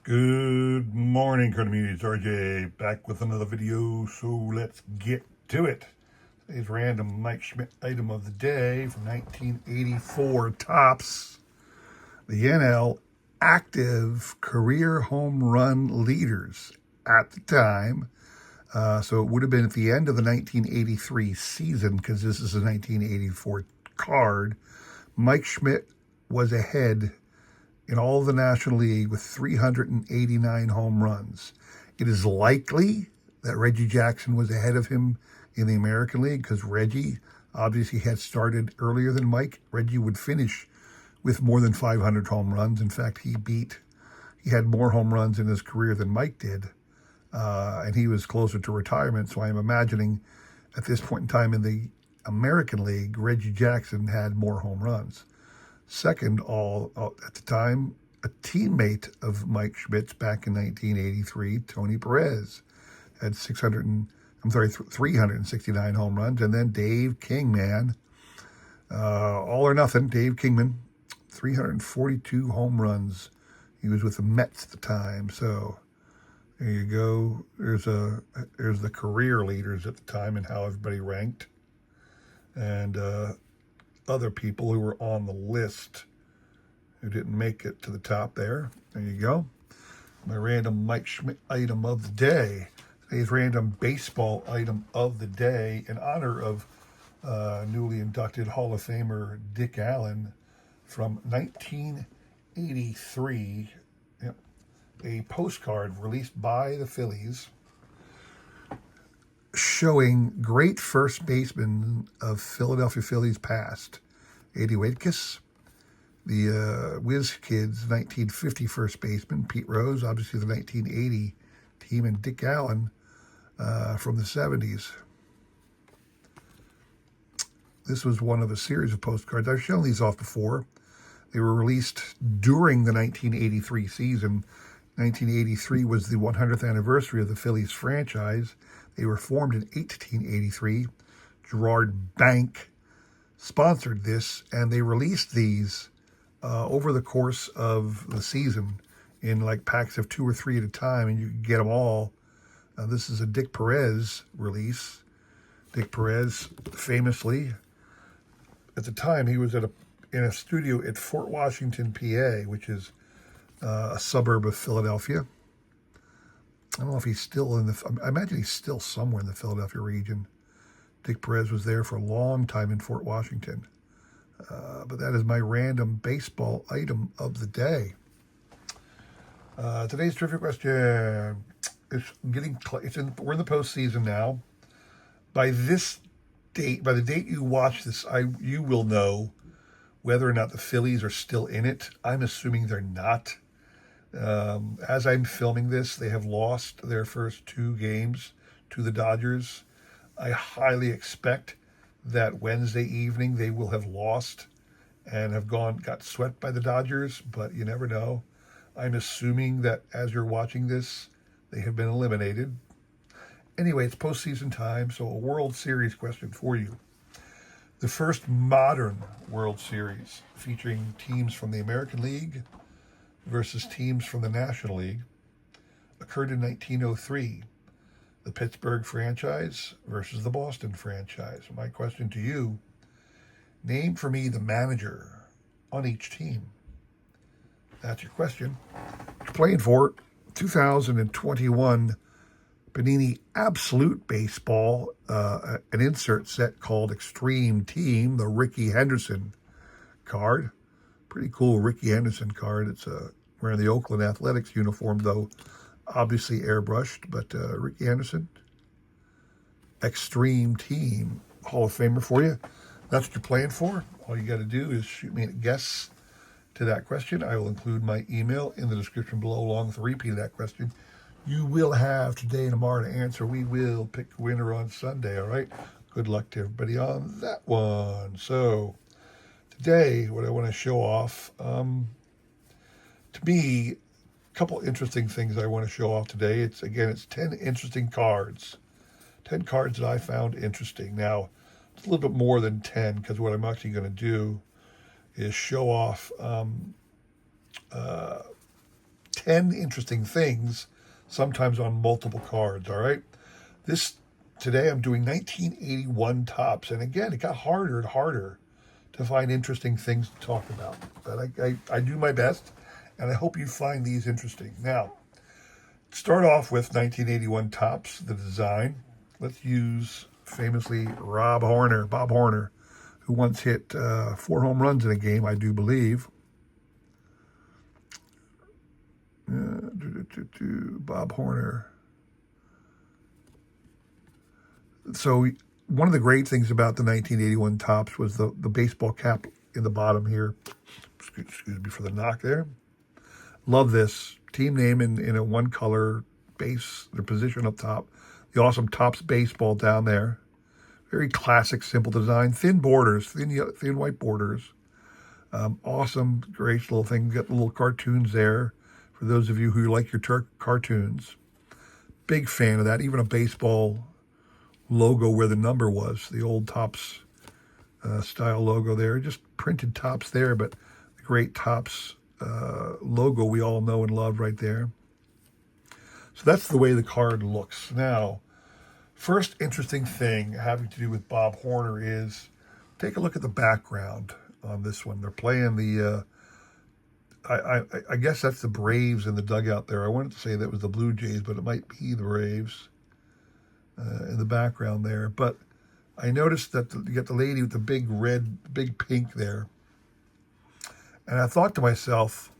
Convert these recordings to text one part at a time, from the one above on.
Good morning, community. It's RJ back with another video, so let's get to it. Today's random Mike Schmidt item of the day from 1984 Topps. The NL active career home run leaders at the time. So it would have been at the end of the 1983 season, because this is a 1984 card. Mike Schmidt was ahead in all of the National League with 389 home runs. It is likely that Reggie Jackson was ahead of him in the American League, because Reggie obviously had started earlier than Mike. Reggie would finish with more than 500 home runs. In fact, he had more home runs in his career than Mike did, and he was closer to retirement. So I'm imagining at this point in time in the American League, Reggie Jackson had more home runs. Second, at the time, a teammate of Mike Schmidt's back in 1983, Tony Perez, had 369 home runs. And then Dave Kingman, all or nothing, Dave Kingman, 342 home runs. He was with the Mets at the time. So there you go. There's the career leaders at the time and how everybody ranked. And other people who were on the list who didn't make it to the top there. There you go. My random Mike Schmidt item of the day. Today's random baseball item of the day in honor of newly inducted Hall of Famer Dick Allen from 1983. Yep. A postcard released by the Phillies showing great first baseman of Philadelphia Phillies past, Eddie Waitkus, the Whiz Kids 1950 first baseman, Pete Rose, obviously the 1980 team, and Dick Allen from the 70s. This was one of a series of postcards. I've shown these off before. They were released during the 1983 season. 1983 was the 100th anniversary of the Phillies franchise. They were formed in 1883. Gerard Bank sponsored this, and they released these over the course of the season in like packs of 2 or 3 at a time, and you could get them all. This is a Dick Perez release. Dick Perez, famously, at the time, he was in a studio at Fort Washington, PA, which is a suburb of Philadelphia. I don't know if he's still I imagine he's still somewhere in the Philadelphia region. Dick Perez was there for a long time in Fort Washington. But that is my random baseball item of the day. Today's trivia question is we're in the postseason now. By the date you watch this, you will know whether or not the Phillies are still in it. I'm assuming they're not. As I'm filming this, they have lost their first 2 games to the Dodgers. I highly expect that Wednesday evening they will have lost and have got swept by the Dodgers, but you never know. I'm assuming that as you're watching this, they have been eliminated. Anyway, it's postseason time, so a World Series question for you. The first modern World Series featuring teams from the American League versus teams from the National League occurred in 1903. The Pittsburgh franchise versus the Boston franchise. My question to you, name for me the manager on each team. That's your question. You're playing for 2021 Panini Absolute Baseball, an insert set called Extreme Team, the Rickey Henderson card. Pretty cool Rickey Henderson card. It's wearing the Oakland Athletics uniform, though obviously airbrushed, but Rickey Henderson, Extreme Team, Hall of Famer for you. That's what you're playing for. All you got to do is shoot me a guess to that question. I will include my email in the description below along with a repeat of that question. You will have today and tomorrow to answer. We will pick a winner on Sunday, all right? Good luck to everybody on that one. So today, what I want to show off, to me, a couple interesting things I want to show off today. It's 10 interesting cards. 10 cards that I found interesting. Now, it's a little bit more than 10, because what I'm actually going to do is show off 10 10 interesting things, sometimes on multiple cards, all right? Today I'm doing 1981 tops, and again, it got harder and harder to find interesting things to talk about. But I do my best, and I hope you find these interesting. Now, start off with 1981 tops, the design. Let's use famously Bob Horner, who once hit 4 home runs in a game, I do believe. Bob Horner. So one of the great things about the 1981 tops was the baseball cap in the bottom here. Excuse me for the knock there. Love this. Team name in a one color base, their position up top. The awesome Topps baseball down there. Very classic, simple design. Thin borders, thin white borders. Awesome, great little thing. Got the little cartoons there for those of you who like your cartoons. Big fan of that. Even a baseball logo where the number was, the old Topps style logo there. Just printed Topps there, but the great Topps logo we all know and love right there. So that's the way the card looks. Now, first interesting thing having to do with Bob Horner is take a look at the background on this one. They're playing the, I guess that's the Braves in the dugout there. I wanted to say that was the Blue Jays, but it might be the Braves in the background there. But I noticed that you got the lady with the big red, big pink there. And I thought to myself,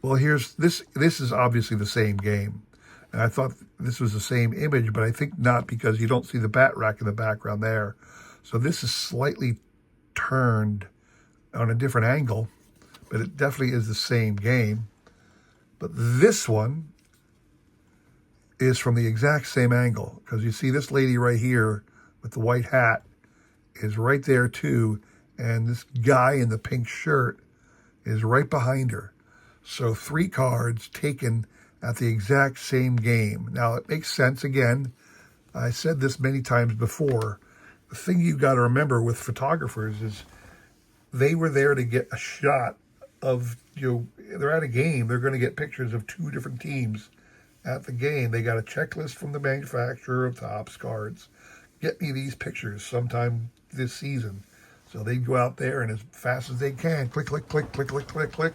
well, this is obviously the same game. And I thought this was the same image, but I think not, because you don't see the bat rack in the background there. So this is slightly turned on a different angle, but it definitely is the same game. But this one is from the exact same angle, because you see this lady right here with the white hat is right there too, and this guy in the pink shirt is right behind her. So 3 cards taken at the exact same game. Now, it makes sense. Again, I said this many times before. The thing you got to remember with photographers is they were there to get a shot of, they're at a game. They're going to get pictures of 2 different teams at the game. They got a checklist from the manufacturer of Topps cards. Get me these pictures sometime this season. So they go out there and as fast as they can, click, click, click, click, click, click, click,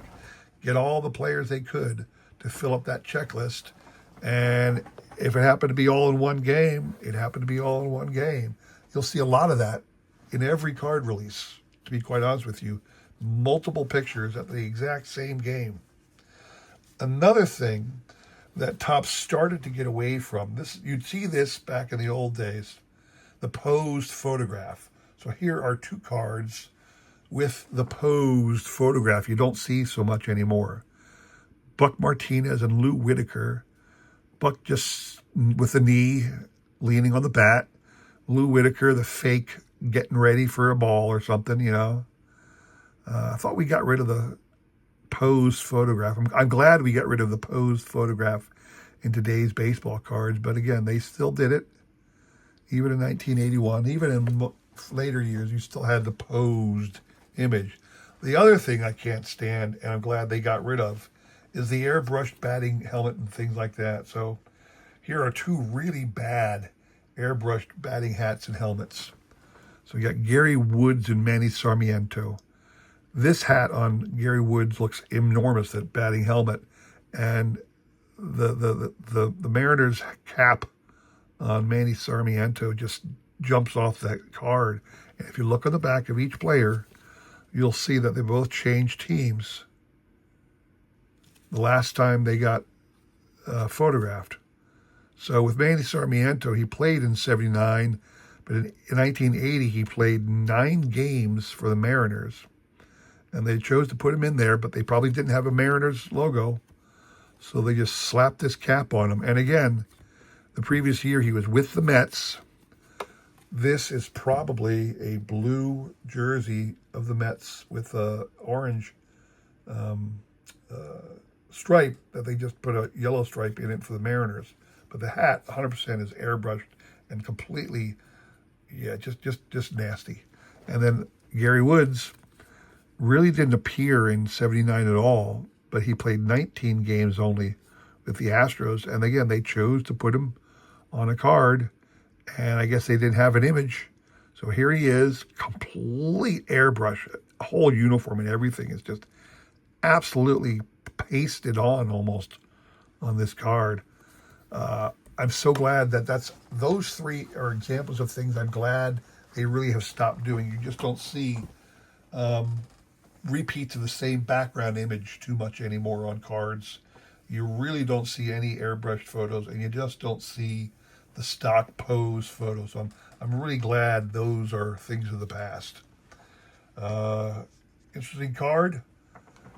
get all the players they could to fill up that checklist. And if it happened to be all in one game, it happened to be all in one game. You'll see a lot of that in every card release, to be quite honest with you. Multiple pictures at the exact same game. Another thing that Topps started to get away from, this, you'd see this back in the old days, the posed photograph. So here are 2 cards with the posed photograph you don't see so much anymore. Buck Martinez and Lou Whitaker. Buck just with the knee leaning on the bat. Lou Whitaker, the fake, getting ready for a ball or something, I thought we got rid of the posed photograph. I'm glad we got rid of the posed photograph in today's baseball cards. But again, they still did it. Even in 1981, even in later years, you still had the posed image. The other thing I can't stand, and I'm glad they got rid of, is the airbrushed batting helmet and things like that. So here are 2 really bad airbrushed batting hats and helmets. So you got Gary Woods and Manny Sarmiento. This hat on Gary Woods looks enormous, that batting helmet. And the Mariners cap on Manny Sarmiento just jumps off that card. And if you look on the back of each player, you'll see that they both changed teams the last time they got photographed. So with Manny Sarmiento, he played in 79, but in 1980, he played 9 games for the Mariners. And they chose to put him in there, but they probably didn't have a Mariners logo. So they just slapped this cap on him. And again, the previous year, he was with the Mets. This is probably a blue jersey of the Mets with a orange stripe that they just put a yellow stripe in it for the Mariners. But the hat, 100%, is airbrushed and completely, just nasty. And then Gary Woods really didn't appear in 79 at all, but he played 19 games only with the Astros. And again, they chose to put him on a card, and I guess they didn't have an image. So here he is, complete airbrush, whole uniform and everything is just absolutely pasted on almost on this card. I'm so glad that those three are examples of things I'm glad they really have stopped doing. You just don't see repeats of the same background image too much anymore on cards. You really don't see any airbrushed photos, and you just don't see the stock pose photos. I'm really glad those are things of the past. Interesting card.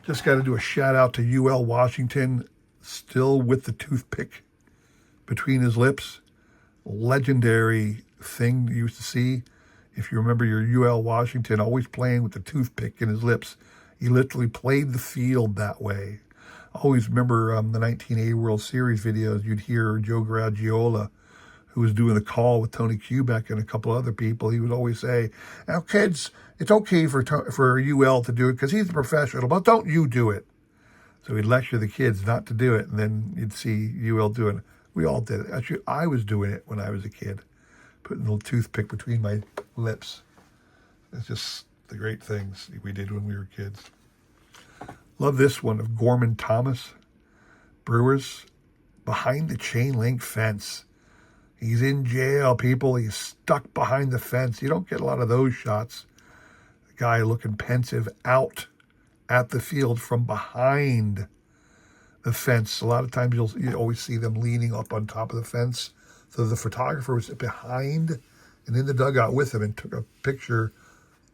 Just got to do a shout out to UL Washington, still with the toothpick between his lips. Legendary thing you used to see. If you remember your UL Washington always playing with the toothpick in his lips, he literally played the field that way. I always remember the 1980 World Series videos. You'd hear Joe Garagiola, who was doing the call with Tony Kubek and a couple other people. He would always say, "Now, kids, it's okay for UL to do it because he's a professional, but don't you do it." So he'd lecture the kids not to do it, and then you'd see UL doing it. We all did it. Actually, I was doing it when I was a kid, putting a little toothpick between my lips. It's just the great things we did when we were kids. Love this one of Gorman Thomas, Brewers, behind the chain link fence. He's in jail, people. He's stuck behind the fence. You don't get a lot of those shots. The guy looking pensive out at the field from behind the fence. A lot of times you always see them leaning up on top of the fence. So the photographer was behind and in the dugout with him and took a picture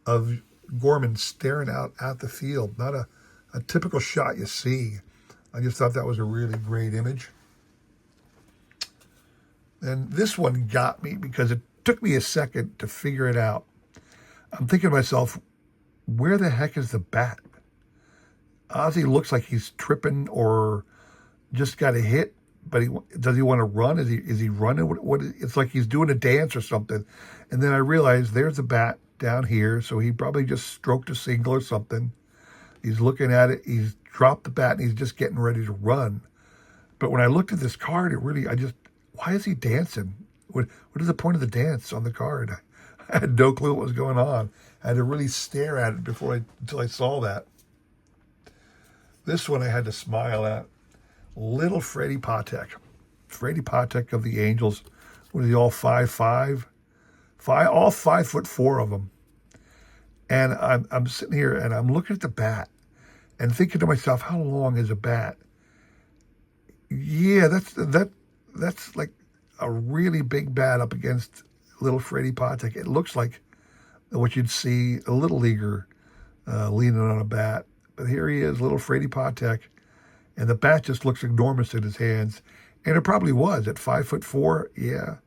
of Gorman staring out at the field. Not a typical shot you see. I just thought that was a really great image. And this one got me because it took me a second to figure it out. I'm thinking to myself, where the heck is the bat? Ozzy looks like he's tripping or just got a hit, but does he want to run? Is he running? It's like he's doing a dance or something. And then I realized there's a bat down here, so he probably just stroked a single or something. He's looking at it. He's dropped the bat, and he's just getting ready to run. But when I looked at this card, why is he dancing? What is the point of the dance on the card? I had no clue what was going on. I had to really stare at it until I saw that. This one I had to smile at. Little Freddie Patek. Freddie Patek of the Angels. What is he, all 5'5"? All 5'4" of them. And I'm sitting here and I'm looking at the bat and thinking to myself, how long is a bat? Yeah, that's like a really big bat up against little Freddie Patek. It looks like what you'd see a little leaguer leaning on a bat. But here he is, little Freddie Patek, and the bat just looks enormous in his hands. And it probably was at 5'4". Yeah,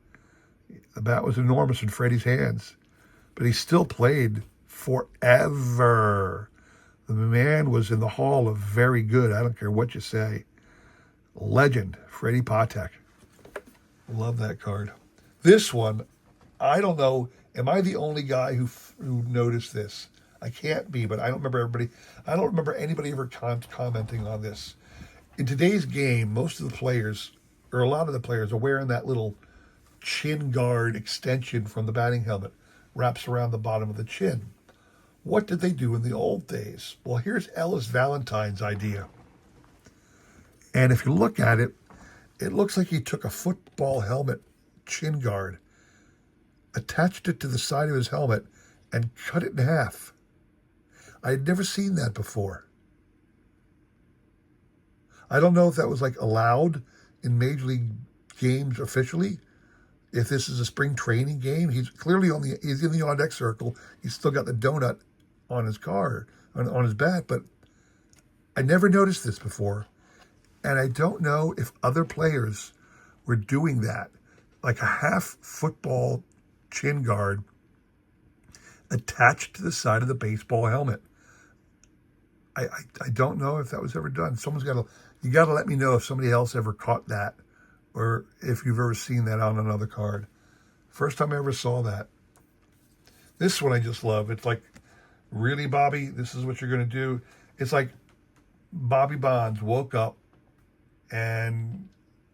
the bat was enormous in Freddie's hands, but he still played forever. The man was in the Hall of Very Good. I don't care what you say. Legend, Freddie Patek. Love that card. This one, I don't know. Am I the only guy who noticed this? I can't be, but I don't remember anybody ever commenting on this. In today's game, most of the players, or a lot of the players, are wearing that little chin guard extension from the batting helmet, wraps around the bottom of the chin. What did they do in the old days? Well, here's Ellis Valentine's idea. And if you look at it, it looks like he took a football helmet chin guard, attached it to the side of his helmet, and cut it in half. I had never seen that before. I don't know if that was like allowed in Major League games officially. If this is a spring training game, he's clearly he's in the on-deck circle. He's still got the donut on his car, on his bat, but I never noticed this before. And I don't know if other players were doing that, like a half football chin guard attached to the side of the baseball helmet. I don't know if that was ever done. You got to let me know if somebody else ever caught that, or if you've ever seen that on another card. First time I ever saw that. This one I just love. It's like, really, Bobby? This is what you're going to do? It's like Bobby Bonds woke up and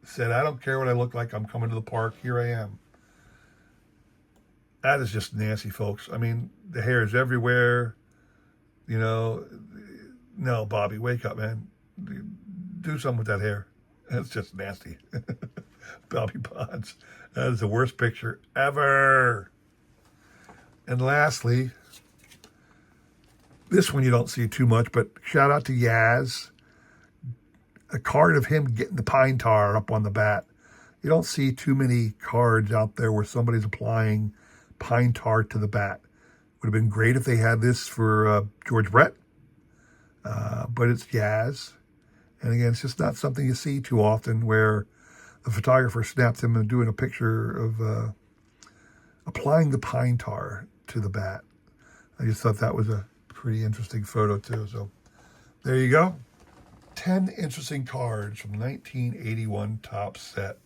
said, I don't care what I look like, I'm coming to the park, here I am. That is just nasty, folks. I mean, the hair is everywhere. You know, no, Bobby, wake up, man. Do something with that hair. That's just nasty. Bobby Bonds. That is the worst picture ever. And lastly, this one you don't see too much, but shout out to Yaz. A card of him getting the pine tar up on the bat. You don't see too many cards out there where somebody's applying pine tar to the bat. Would have been great if they had this for George Brett, but it's Yaz. And again, it's just not something you see too often where the photographer snaps him and doing a picture of applying the pine tar to the bat. I just thought that was a pretty interesting photo too. So there you go. 10 interesting cards from the 1981 Topps set.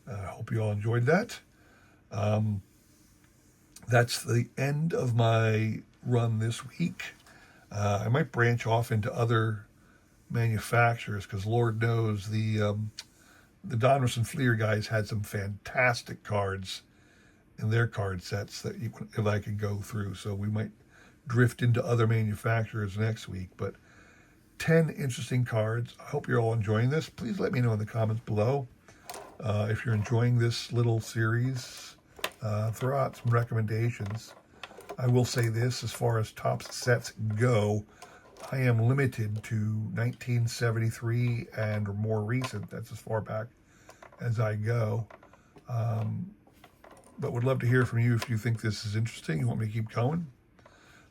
I hope you all enjoyed that. That's the end of my run this week. I might branch off into other manufacturers because Lord knows the Donruss Fleer guys had some fantastic cards in their card sets that I could go through. So we might drift into other manufacturers next week. But 10 interesting cards. I hope you're all enjoying this. Please let me know in the comments below if you're enjoying this little series. Throw out some recommendations. I will say this, as far as Topps sets go, I am limited to 1973 and more recent. That's as far back as I go. But would love to hear from you if you think this is interesting. You want me to keep going?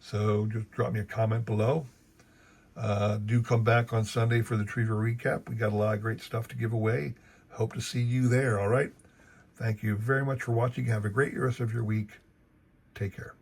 So just drop me a comment below. Do come back on Sunday for the Triever recap. We got a lot of great stuff to give away. Hope to see you there, all right? Thank you very much for watching. Have a great rest of your week. Take care.